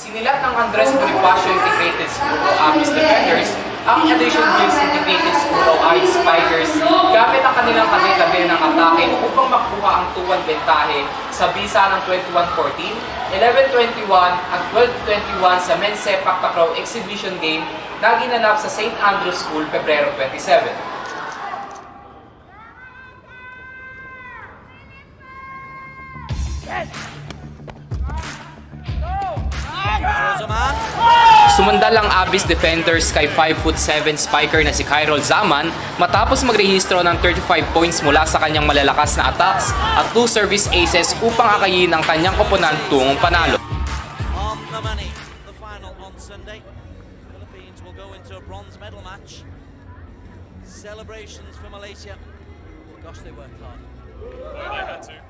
Sinilat ng Andres Bonifacio Integrated School o ABIS Defenders ang Addition Gibbs Integrated School o AIS Spikers gamit ang kanilang kade-kade ng atake upang makuha ang 2-1 bentahe sa bisa ng 21-14, 11-21 at 12-21 sa Men's Sepak Takraw Exhibition Game na ginanap sa St. Andrews School Pebrero 27. Sumandal ang ABIS Defenders kay 5'7" spiker na si Kyrol Zaman matapos magrehistro ng 35 points mula sa kanyang malalakas na attacks at 2 service aces upang akayin ang kanyang koponan tungong panalo. On the money, the final on Sunday. Philippines will go into a bronze medal match. Celebrations for Malaysia. Gosh, they worked hard. They had to.